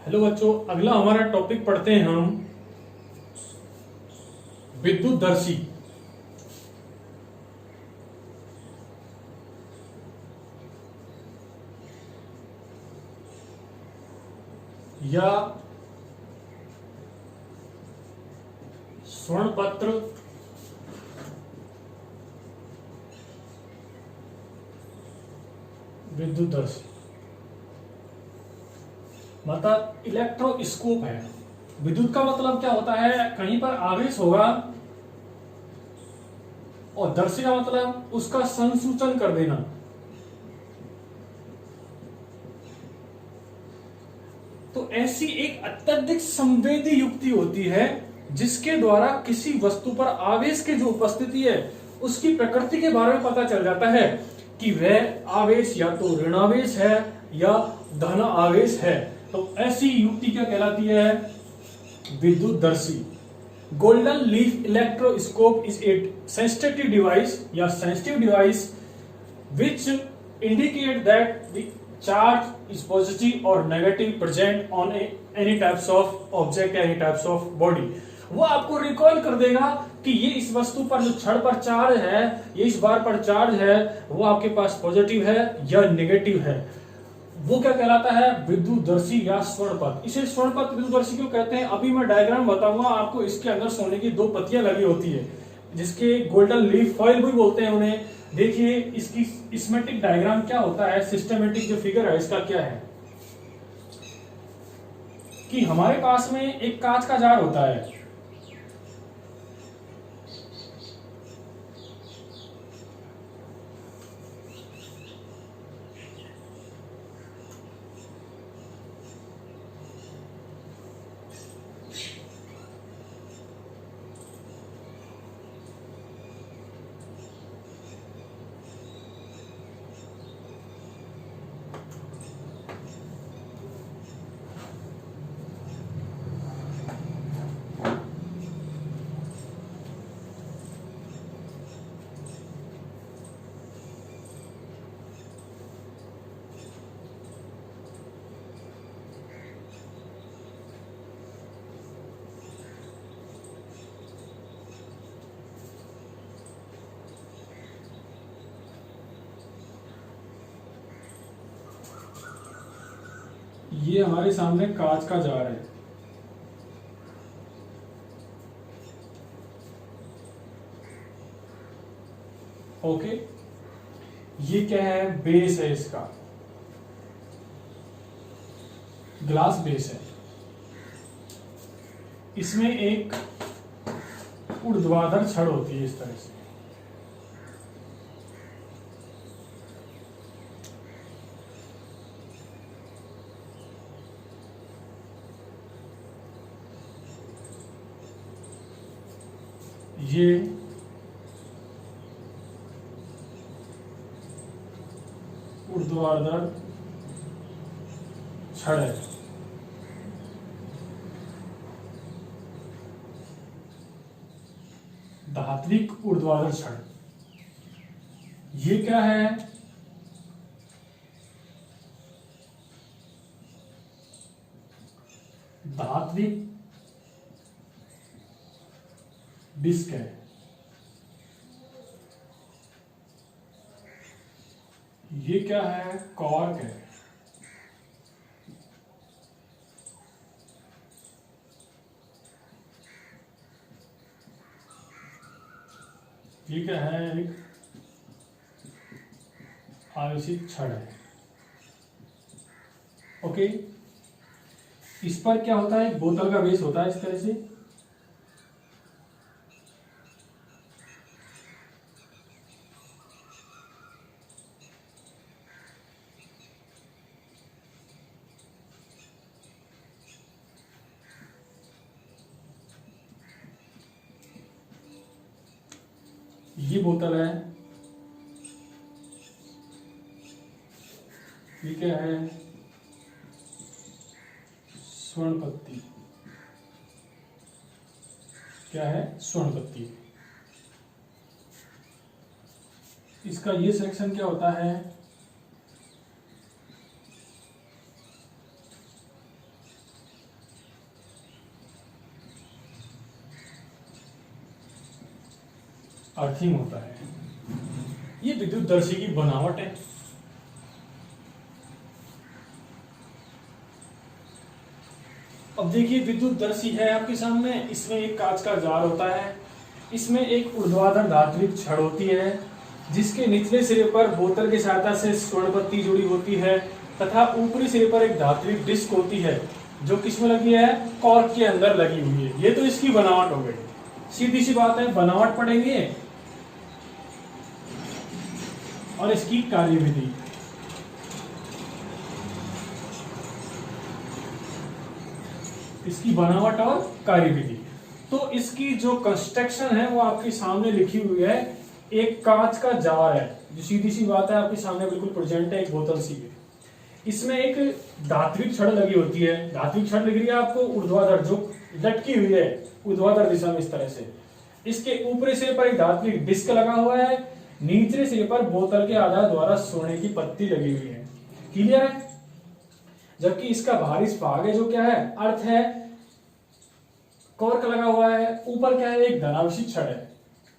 Hello बच्चों, अगला हमारा टॉपिक पढ़ते हैं हम विद्युतदर्शी। या स्वर्णपत्र विद्युतदर्शी मतलब इलेक्ट्रोस्कोप है। विद्युत का मतलब क्या होता है, कहीं पर आवेश होगा, और दर्शी का मतलब उसका संसूचन कर देना। तो ऐसी एक अत्यधिक संवेदी युक्ति होती है जिसके द्वारा किसी वस्तु पर आवेश की जो उपस्थिति है उसकी प्रकृति के बारे में पता चल जाता है कि वह आवेश या तो ऋणावेश है या धन आवेश है। तो ऐसी युक्ति क्या कहलाती है? विद्युतदर्शी। Golden leaf electroscope is a sensitive device या sensitive device which indicate that the charge is positive or negative present on any types of object, any types of body। वो आपको रिकॉल कर देगा कि ये इस वस्तु पर जो छड़ पर चार्ज है, ये इस बार पर चार्ज है, वो आपके पास पॉजिटिव है या नेगेटिव है। वो क्या कहलाता है? विद्युतदर्शी या स्वर्णपथ। इसे स्वर्णपथ विद्युतदर्शी क्यों कहते हैं, अभी मैं डायग्राम बताऊंगा आपको। इसके अंदर सोने की दो पत्तियां लगी होती है जिसके गोल्डन लीफ फॉइल भी बोलते हैं उन्हें। देखिए इसकी स्कीमेटिक डायग्राम क्या होता है, सिस्टमेटिक जो फिगर है इसका क्या है कि हमारे पास में एक कांच का जार होता है। ये हमारे सामने कांच का जार है। ओके, ये क्या है? बेस है, इसका ग्लास बेस है। इसमें एक ऊर्ध्वाधर छड़ होती है इस तरह से। ये ऊर्ध्वाधर छड़ है। धात्विक ऊर्ध्वाधर छड़। ये क्या है? धात्विक डिस्क है। ये क्या है? कॉर्क है। ये क्या है? एक आवेशित छड़ है। ओके, इस पर क्या होता है? एक बोतल का बेस होता है इस तरह से। ये बोतल है। ये क्या है? स्वर्ण पत्ती। क्या है? स्वर्ण पत्ती। इसका ये सेक्शन क्या होता है? अर्थिंग होता है। ये विद्युतदर्शी की बनावट है। अब देखिए विद्युतदर्शी है आपके सामने, इसमें एक कांच का जार होता है, इसमें एक ऊर्ध्वाधर धात्विक छड़ होती है जिसके निचले सिरे पर बोतल की सहायता से स्वर्ण पत्ती जुड़ी होती है तथा ऊपरी सिरे पर एक धात्विक डिस्क होती है जो किसमें लगी है, कॉर्क के अंदर लगी हुई है। ये तो इसकी बनावट हो गई। सीधी सी बात है, बनावट पढ़ेंगे और इसकी कार्यविधि। इसकी बनावट और कार्यविधि। तो इसकी जो कंस्ट्रक्शन है वो आपके सामने लिखी हुई है। एक कांच का जार है जो सीधी सी बात है आपके सामने बिल्कुल प्रेजेंट है, एक बोतल सी है। इसमें एक धात्विक छड़ लगी होती है। धात्विक छड़ लग रही है आपको ऊर्ध्वाधर, जो लटकी हुई है ऊर्ध्वाधर दिशा में इस तरह से। इसके ऊपरी सिरे पर एक धात्विक डिस्क लगा हुआ है, नीचे सिरे पर बोतल के आधार द्वारा सोने की पत्ती लगी हुई है। क्लियर है? जबकि इसका बाहरी भाग है जो क्या है, अर्थ है, कॉर्क लगा हुआ है, ऊपर क्या है, एक धनावेशी छड़ है।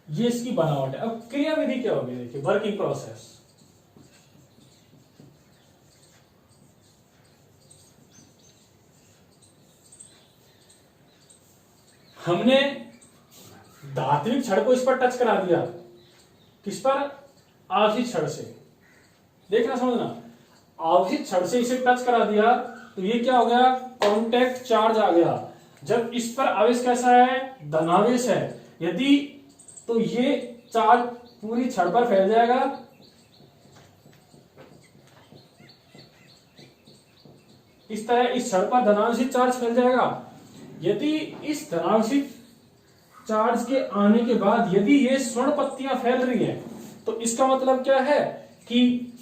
ये इसकी बनावट है। अब क्रियाविधि क्या होगी, देखिए वर्किंग प्रोसेस। हमने धात्विक छड़ को इस पर टच करा दिया, किस पर, आवेशित छड़ से। देखना समझना, आवेशित छड़ से इसे टच करा दिया तो ये क्या हो गया, कांटेक्ट चार्ज आ गया। जब इस पर आवेश कैसा है, धनावेश है, यदि तो ये चार्ज पूरी छड़ पर फैल जाएगा। इस तरह इस छड़ पर धनावेशित चार्ज फैल जाएगा। यदि इस धनावेशित चार्ज के आने के बाद यदि ये स्वर्ण पत्तियां फैल रही है तो इसका मतलब क्या है कि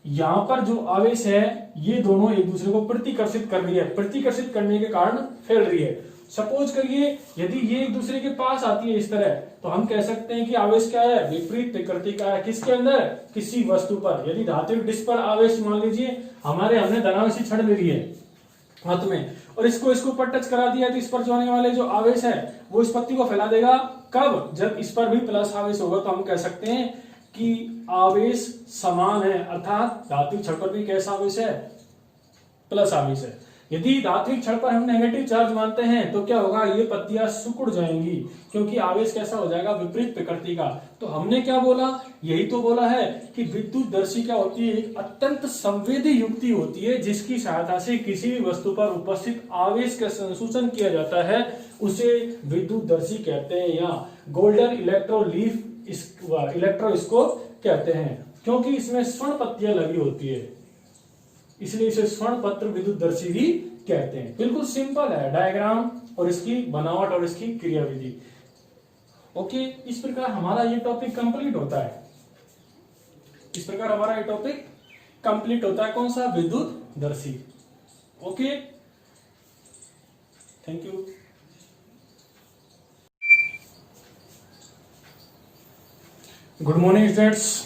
यहां पर जो आवेश है ये दोनों एक दूसरे को प्रतिकर्षित कर रही है। प्रतिकर्षित करने के कारण फैल रही है। सपोज करिए यदि ये एक दूसरे के पास आती है इस तरह, तो हम कह सकते हैं कि आवेश क्या है, विपरीत प्रकृति का है। किसके अंदर, किसी वस्तु पर। यदि धात्विक डिस्क पर आवेश मान लीजिए हमने धनावेशी छड़ ले ली है हाथ में और इसको ऊपर टच करा दिया, तो इस पर जो आने वाले जो आवेश है वो इस पत्ती को फैला देगा। कब, जब इस पर भी प्लस आवेश होगा तो हम कह सकते हैं कि आवेश समान है, अर्थात धात्विक छड़ पर भी कैसा आवेश है, प्लस आवेश है। यदि धात्विक छड़ पर हम नेगेटिव चार्ज मानते हैं तो क्या होगा, ये पत्तियां सिकुड़ जाएंगी क्योंकि आवेश कैसा हो जाएगा, विपरीत प्रकृति का। तो हमने क्या बोला, यही तो बोला है कि विद्युतदर्शी क्या होती है, एक अत्यंत संवेदी युक्ति होती है जिसकी सहायता से किसी भी वस्तु पर उपस्थित आवेश का संसूचन किया जाता है। उसे विद्युतदर्शी कहते हैं या गोल्डन इलेक्ट्रोलीफ इलेक्ट्रोस्कोप कहते हैं, क्योंकि इसमें स्वर्ण पत्तियां लगी होती है, इसलिए इसे स्वर्ण पत्र विद्युतदर्शी भी कहते हैं। बिल्कुल सिंपल है डायग्राम और इसकी बनावट और इसकी क्रियाविधि। ओके, इस प्रकार हमारा ये टॉपिक कंप्लीट होता है। इस प्रकार हमारा ये टॉपिक कंप्लीट होता है। कौन सा, विद्युतदर्शी। Okay, thank you. Good morning students,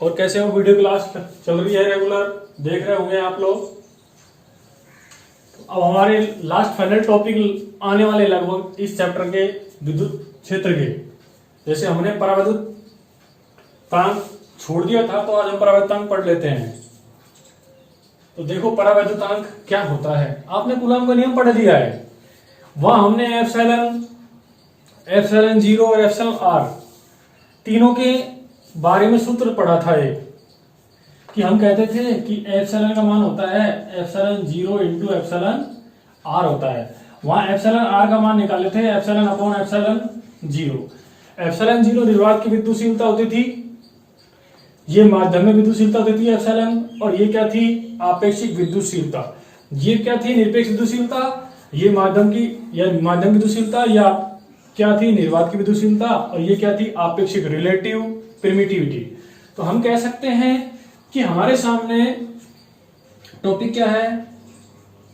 और कैसे हो, वीडियो क्लास चल रही है, रेगुलर देख रहे होंगे आप लोग। अब हमारे लास्ट फाइनल टॉपिक आने वाले लगभग इस चैप्टर के विद्युत क्षेत्र के। जैसे हमने परावैद्युतांक छोड़ दिया था तो आज हम परावैद्युतांक पढ़ लेते हैं। तो देखो परावैद्युतांक क्या होता है, आपने कूलम का नियम पढ़ लिया है। वहां हमने एप्सिलॉन 0 और एप्सिलॉन r तीनों के बारे में सूत्र पढ़ा था एक, कि हम कहते थे कि एप्सिलॉन का मान होता है एप्सिलॉन 0 इंटू एप्सिलॉन r होता है। वहां एप्सिलॉन r का मान निकाले थे एप्सिलॉन अपॉन एप्सिलॉन 0। एप्सिलॉन 0 निर्वात की विद्युतशीलता होती थी, ये माध्यम में विद्युतशीलता होती थी एप्सिलॉन, और ये क्या थी, आपेक्षिक विद्युतशीलता। ये क्या थी, निरपेक्ष विद्युतशीलता। ये माध्यम की विद्युतशीलता या क्या थी, निर्वात की विद्युतशीलता। और ये क्या थी, आपेक्षिक, रिलेटिव परमिटिविटी। तो हम कह सकते हैं कि हमारे सामने टॉपिक क्या है,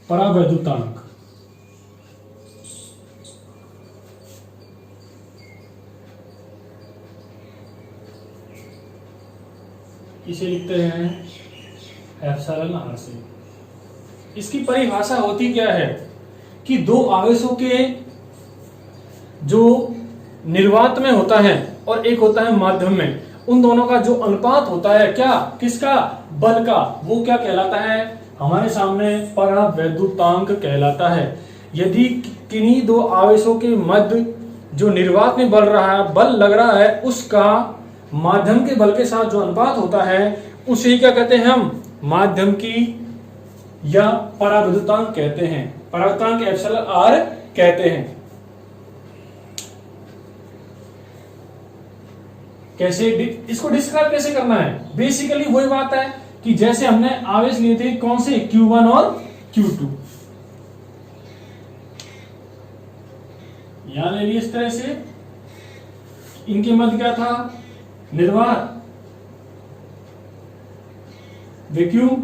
परावैद्युतांक। इसे लिखते हैं एप्सिलॉन r से। इसकी परिभाषा होती क्या है कि दो आवेशों के जो निर्वात में होता है और एक होता है माध्यम में, उन दोनों का जो अनुपात होता है क्या, किसका, बल का, वो क्या कहलाता है हमारे सामने परावैद्युतांक कहलाता है। यदि किन्हीं दो आवेशों के मध्य जो निर्वात में बल लग रहा है उसका माध्यम के बल के साथ जो अनुपात होता है उसे ही क्या कहते हैं हम, माध्यम की या परावैद्युतांक कहते हैं, परावैद्युतांक एप्सिलॉन आर कहते हैं। कैसे इसको डिस्क्राइब कैसे करना है, बेसिकली वही बात है कि जैसे हमने आवेश लिए थे कौन से, Q1 और Q2, यहां ले लिए इस तरह से, इनके मध्य क्या था, निर्वात, वैक्यूम।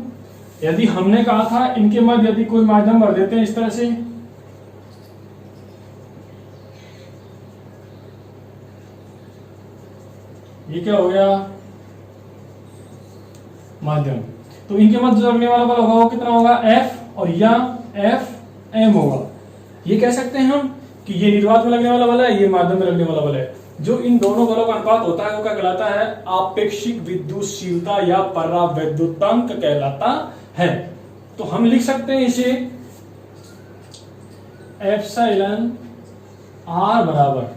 यदि हमने कहा था इनके मध्य यदि कोई माध्यम भर देते हैं इस तरह से, ये क्या हो गया, माध्यम। तो इनके मध्य जो लगने वाला बल होगा वो कितना होगा, F, और या F m होगा। ये कह सकते हैं हम कि ये निर्वात में लगने वाला बल है, ये माध्यम में लगने वाला बल है। जो इन दोनों बलों का अनुपात होता है वो क्या कहलाता है, आपेक्षिक विद्युतशीलता या परावैद्युतांक कहलाता है। तो हम लिख सकते हैं इसे एप्सिलॉन आर बराबर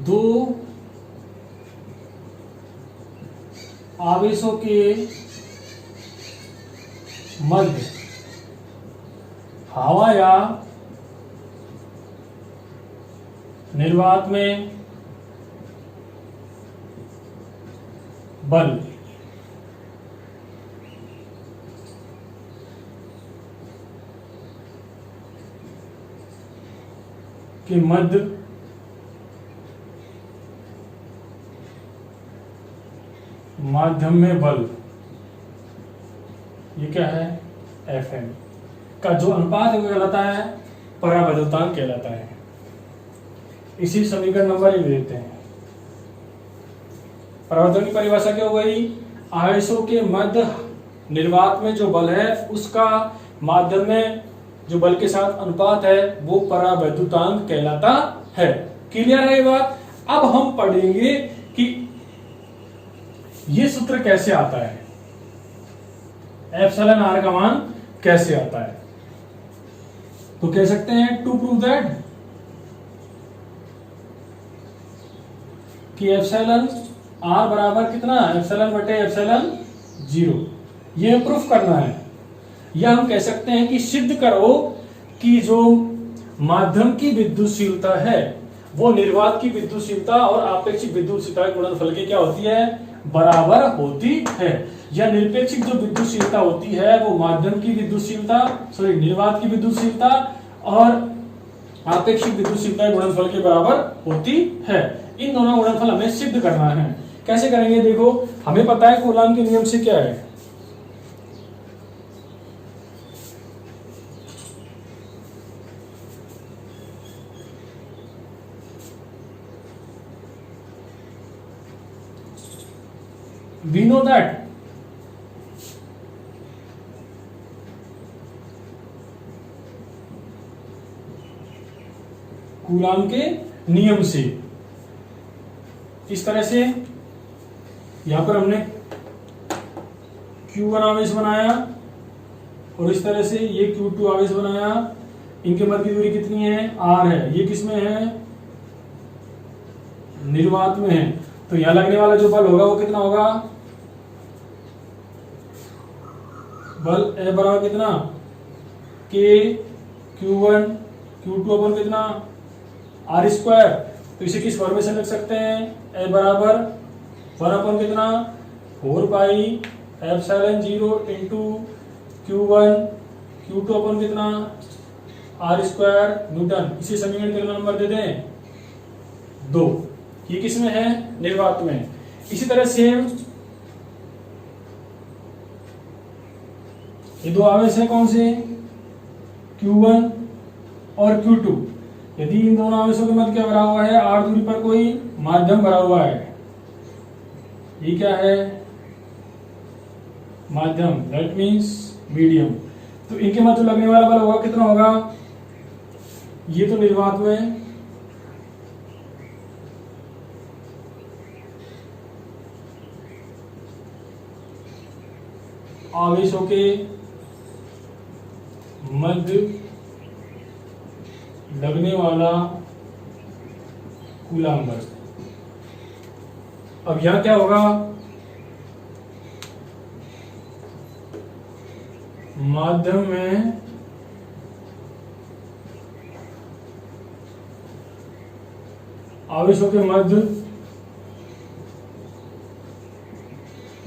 दो आवेशों के मध्य हवा या निर्वात में बल के मध्य माध्यम में बल, ये क्या है, Fm का जो अनुपात है कहलाता है परावैद्युतांक कहलाता है। इसी समीकरण नंबर एक देते हैं। परावैद्युतांक की परिभाषा क्या हो गई, आवेशों के मध्य निर्वात में जो बल है उसका माध्यम में जो बल के साथ अनुपात है वो परावैद्युतांक कहलाता है। क्लियर है ये बात। अब हम पढ़ेंगे कि ये सूत्र कैसे आता है, एप्सिलॉन आर का मान कैसे आता है। तो कह सकते हैं टू प्रूव दैट कि एप्सिलॉन आर बराबर कितना, एप्सिलॉन बटे एप्सिलॉन 0, ये प्रूफ करना है। या हम कह सकते हैं कि सिद्ध करो कि जो माध्यम की विद्युतशीलता है वो निर्वात की विद्युतशीलता और आपेक्षिक विद्युतशीलता के गुणनफल की क्या होती है, बराबर होती है। या निरपेक्षिक जो विद्युतशीलता होती है वो माध्यम की विद्युतशीलता, निर्वात की विद्युतशीलता और आपेक्षिक विद्युतशीलता के गुणनफल के बराबर होती है। इन दोनों गुणनफल हमें सिद्ध करना है। कैसे करेंगे, देखो हमें पता है कूलाम के नियम से क्या है, we know that कूलाम के नियम से, इस तरह से यहां पर हमने Q1 आवेश बनाया और इस तरह से ये Q2 आवेश बनाया। इनके मध्य की दूरी कितनी है, R है। ये किसमें है, निर्वात में है। तो यहां लगने वाला जो बल होगा वो कितना होगा, बल F बराबर कितना, K Q1 Q2 अपन कितना, R स्क्वायर। तो इसे किस फॉर्मेशन लिख सकते हैं, F बराबर 1 अपन कितना, 4 pi epsilon 0 into Q1 Q2 अपन कितना, R स्क्वायर न्यूटन। इसी समीकरण का नंबर दे दें 2। ये किसमें है, निर्वात में। इसी तरह सेम ये दो आवेश है कौन से, Q1 और Q2। यदि इन दोनों आवेशों के मध्य क्या भरा हुआ है, R दूरी पर कोई माध्यम भरा हुआ है, ये क्या है, माध्यम, दैट मीन्स मीडियम। तो इनके मध्य लगने वाला बल होगा कितना होगा, ये तो निर्वात में आवेशों के मध्य लगने वाला कूलाम्ब बल। अब यहां क्या होगा, माध्यम में आवेशों के मध्य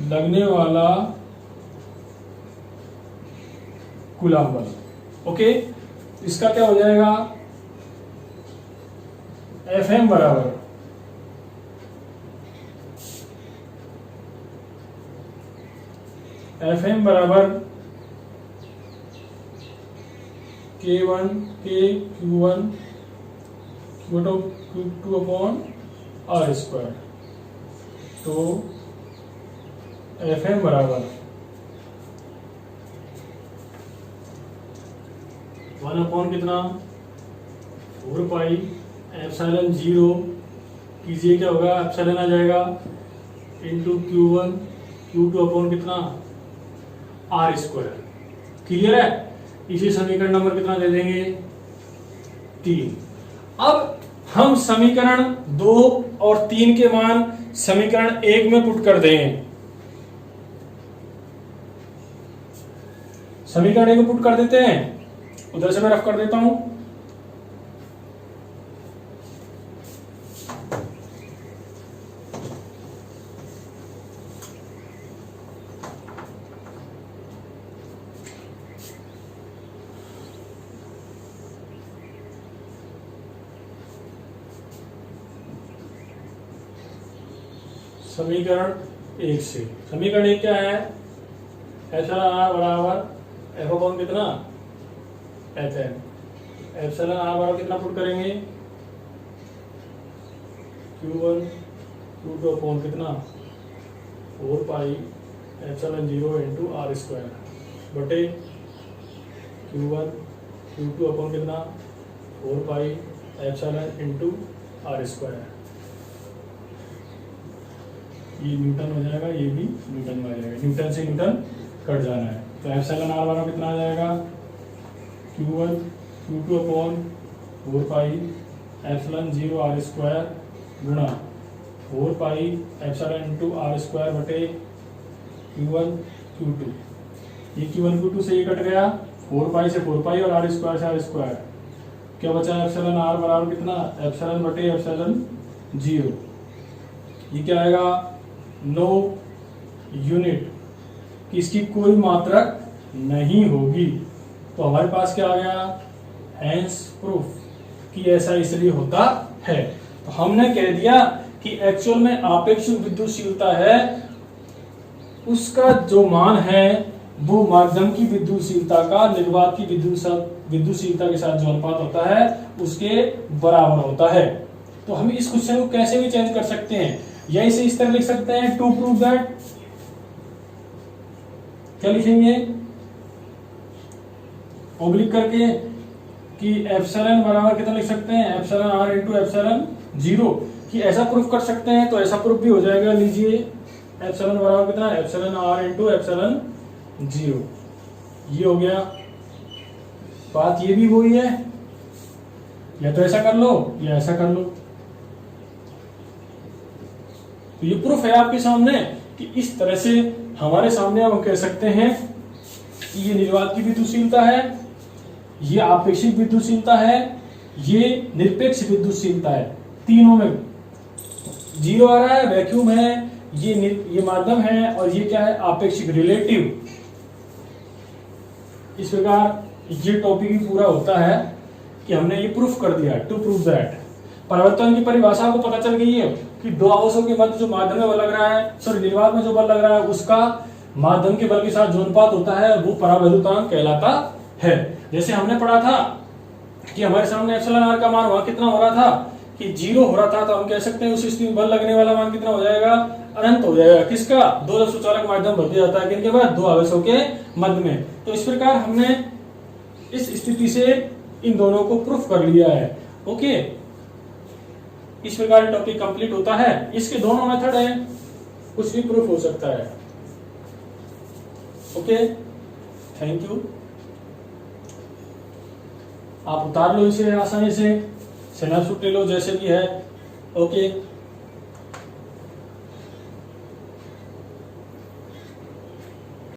लगने वाला कूलाम्ब बल। ओके, इसका क्या हो जाएगा, Fm बराबर Fm बराबर K1 K Q1 Q2 upon R square. तो Fm बराबर 1 अपॉन कितना 4 पाई एप्सिलॉन 0 कीजिए, क्या होगा, एप्सिलॉन आ जाएगा इंटू Q1 Q2 अपॉन कितना R स्क्वायर। क्लियर है, इसी समीकरण नंबर कितना दे देंगे 3। अब हम समीकरण 2 और 3 के मान समीकरण 1 में पुट कर देंगे। समीकरण 1 में पुट कर देते हैं, उधर से मैं रफ कर देता हूं। समीकरण 1 से, समीकरण 1 क्या है, एप्सिलॉन आर बराबर एफ अपॉन कितना एफ एम। एप्सिलॉन आर बराबर कितना पुट करेंगे Q1 Q2 अपॉन कितना 4 pi epsilon 0 into R square बटे Q1 Q2 अपॉन कितना 4 pi epsilon into R square. ये न्यूटन हो जाएगा, ये भी न्यूटन में आ जाएगा, न्यूटन से न्यूटन कट जाना है। तो एप्सिलॉन आर बराबर कितना आ जाएगा Q1 Q2 upon 4 pi epsilon 0 R square गुणा 4 pi epsilon into R square बटे Q1 Q2। ये Q1 Q2 से ये कट गया, 4 पाई से 4 पाई और आर स्क्वायर से आर स्क्वायर। क्या बचा, एप्सिलॉन आर बराबर कितना एप्सिलॉन बटे एप्सिलॉन 0। ये क्या आएगा 9 यूनिट, इसकी कोई मात्रक नहीं होगी। तो हमारे पास क्या आ गया, हेंस प्रूफ कि ऐसा इसलिए होता है। तो हमने कह दिया कि एक्चुअल में आपेक्षिक विद्युतशीलता है, उसका जो मान है वो माध्यम की विद्युतशीलता का निर्वात की विद्युतशीलता के साथ जो अनुपात होता है उसके बराबर होता है। तो हम इस क्वेश्चन को कैसे भी चेंज कर सकते हैं, या इसे इस तरह लिख सकते हैं, टू प्रूव दैट, क्या लिखेंगे ओब्लिक करके कि एप्सिलॉन बराबर कितना लिख सकते हैं, एप्सिलॉन आर इंटू एप्सिलॉन 0, कि ऐसा प्रूफ कर सकते हैं। तो ऐसा प्रूफ भी हो जाएगा, लीजिए एप्सिलॉन बराबर कितना एप्सिलॉन आर इंटू एप्सिलॉन 0, ये हो गया। बात ये भी वही है, या तो ऐसा कर लो या ऐसा कर लो। तो ये प्रूफ है आपके सामने कि इस तरह से हमारे सामने हम कह सकते हैं कि ये निर्वात की विद्युतशीलता है, ये आपेक्षिक विद्युतशीलता है, ये निरपेक्ष विद्युतशीलता है। तीनों में 0 आ रहा है, वैक्यूम है, ये माध्यम है, और ये क्या है आपेक्षिक रिलेटिव। इस प्रकार ये टॉपिक भी पूरा होता है कि हमने ये प्रूफ कर दिया, टू प्रूव दैट। परिवर्तन की परिभाषा को पता चल गई है कि दो आवेशों के मध्य जो माध्यम में बल लग रहा है, सॉरी निर्वात में जो बल लग रहा है उसका माध्यम के बल के साथ जो अनुपात होता है वो परावैद्युतांक कहलाता है। जैसे हमने पढ़ा था कि हमारे सामने एप्सिलॉन आर का मान वहां कितना हो रहा था कि 0 हो रहा था, तो हम कह सकते हैं उस स्थिति में बल लगने वाला मान कितना हो जाएगा, अनंत हो जाएगा। किसका, दो जब सुचालक माध्यम भर दिया जाता है किनके बाद, दो आवेशों के मध्य में। तो इस प्रकार हमने इस स्थिति से इन दोनों को प्रूफ कर लिया है। ओके, इस प्रकार टॉपिक कंप्लीट होता है। इसके दोनों मेथड है, कुछ भी प्रूफ हो सकता है। Okay, thank you. आप उतार लो इसे आसानी से, स्नैपशॉट ले लो जैसे भी है। ओके।